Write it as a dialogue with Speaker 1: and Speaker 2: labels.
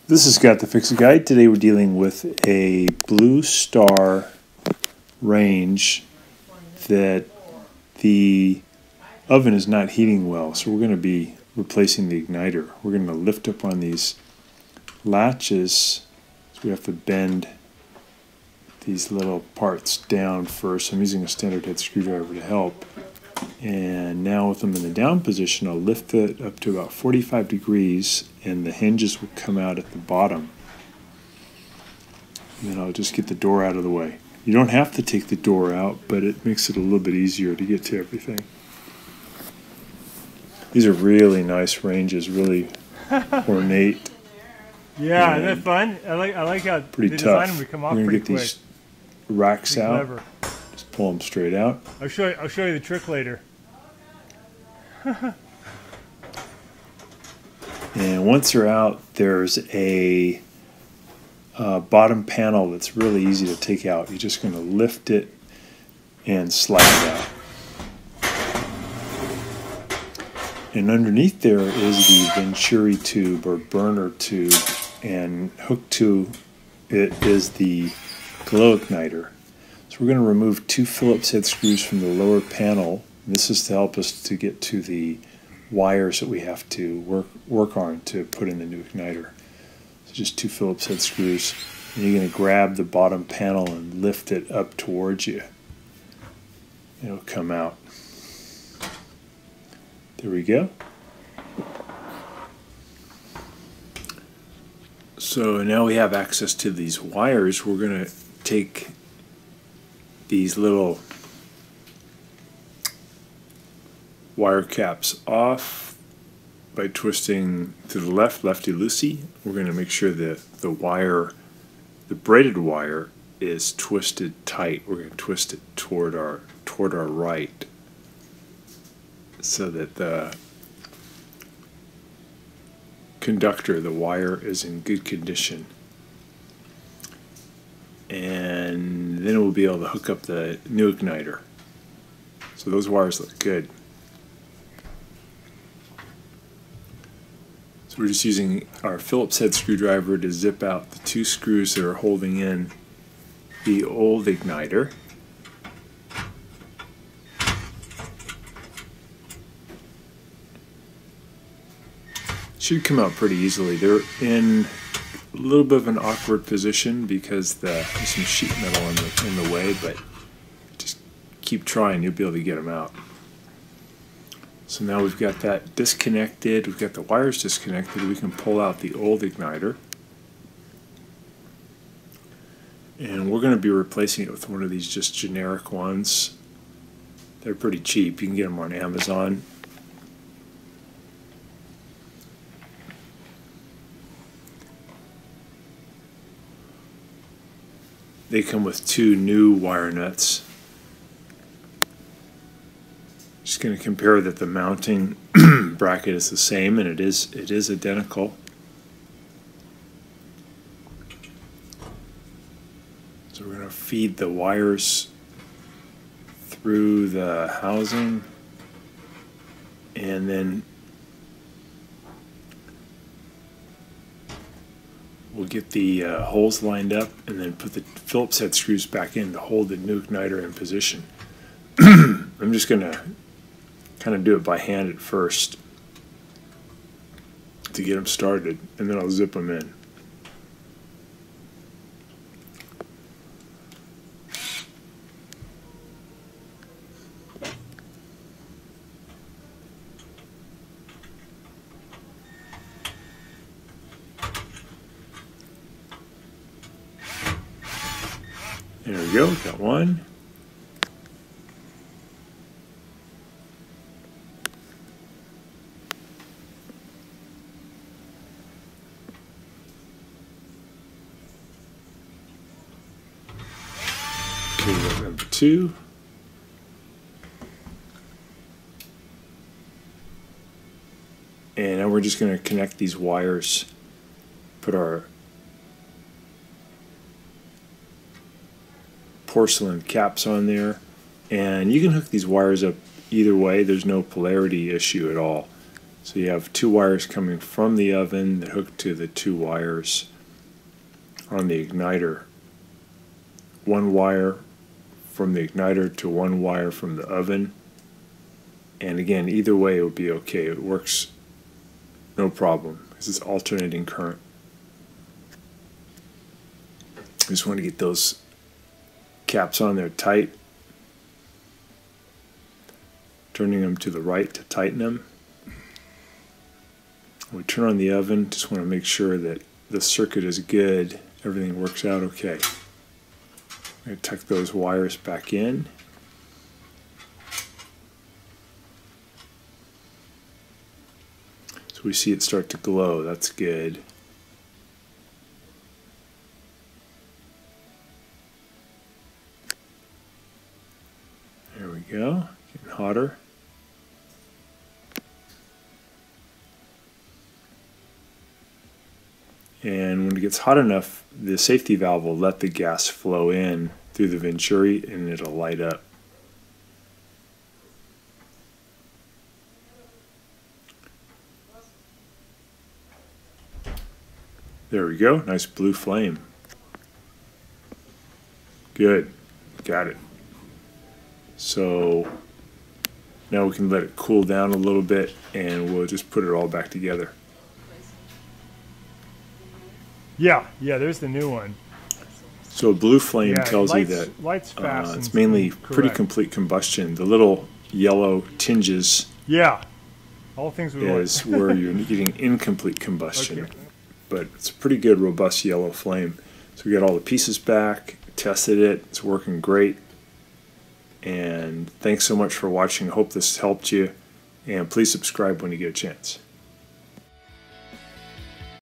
Speaker 1: This is Scott the Fix-It Guide. Today we're dealing with a Blue Star range that the oven is not heating well, so we're going to be replacing the igniter. We're going to lift up on these latches, so we have to bend these little parts down first. I'm using a standard head screwdriver to help. And now with them in the down position, I'll lift it up to about 45 degrees and the hinges will come out at the bottom. And then I'll just get the door out of the way. You don't have to take the door out, but it makes it a little bit easier to get to everything. These are really nice ranges, really ornate.
Speaker 2: Yeah, isn't that fun? I like how
Speaker 1: pretty
Speaker 2: they
Speaker 1: tough.
Speaker 2: design them to come off
Speaker 1: We're gonna
Speaker 2: pretty
Speaker 1: get
Speaker 2: quick.
Speaker 1: these racks
Speaker 2: Pretty
Speaker 1: out.
Speaker 2: clever.
Speaker 1: Just pull them straight out.
Speaker 2: I'll show you the trick later.
Speaker 1: And once they're out, there's a bottom panel that's really easy to take out. You're just going to lift it and slide it out. And underneath there is the Venturi tube or burner tube, and hooked to it is the glow igniter. So we're going to remove 2 Phillips head screws from the lower panel. This is to help us to get to the wires that we have to work on to put in the new igniter. So just 2 Phillips head screws. And you're going to grab the bottom panel and lift it up towards you. It'll come out. There we go. So now we have access to these wires. We're going to take these little wire caps off by twisting to the left, lefty-loosey. We're going to make sure that the wire, the braided wire, is twisted tight. We're going to twist it toward our right, so that the conductor, the wire, is in good condition. And then we'll be able to hook up the new igniter. So those wires look good. So we're just using our Phillips head screwdriver to zip out the 2 screws that are holding in the old igniter. Should come out pretty easily. They're in a little bit of an awkward position because there's some sheet metal in the way, but just keep trying, you'll be able to get them out. So now we've got that disconnected, we've got the wires disconnected, we can pull out the old igniter. And we're going to be replacing it with one of these just generic ones. They're pretty cheap, you can get them on Amazon. They come with 2 new wire nuts. Just going to compare that the mounting bracket is the same, and it is identical. So we're going to feed the wires through the housing, and then we'll get the holes lined up and then put the Phillips head screws back in to hold the new igniter in position. I'm just going to kind of do it by hand at first to get them started, and then I'll zip them in. There we go, got one. Okay, we got number 2. And now we're just going to connect these wires, put our porcelain caps on there, and you can hook these wires up either way. There's no polarity issue at all. So you have two wires coming from the oven that hook to the two wires on the igniter. One wire from the igniter to one wire from the oven. And again, either way it would be okay. It works no problem because it's alternating current. I just want to get those caps on there tight. Turning them to the right to tighten them. We turn on the oven, just want to make sure that the circuit is good, everything works out okay. I'm going to tuck those wires back in. So we see it start to glow, that's good. There we go, getting hotter. And when it gets hot enough, the safety valve will let the gas flow in through the venturi and it'll light up. There we go, nice blue flame. Good, got it. So now we can let it cool down a little bit and we'll just put it all back together.
Speaker 2: Yeah, there's the new one.
Speaker 1: So a blue flame
Speaker 2: Yeah,
Speaker 1: tells you
Speaker 2: lights
Speaker 1: that it's mainly pretty complete combustion. The little yellow tinges
Speaker 2: all things we
Speaker 1: is
Speaker 2: want.
Speaker 1: where you're getting incomplete combustion.
Speaker 2: Okay.
Speaker 1: But it's a pretty good, robust yellow flame. So we got all the pieces back, tested it, it's working great. And thanks so much for watching. I hope this helped you. And please subscribe when you get a chance.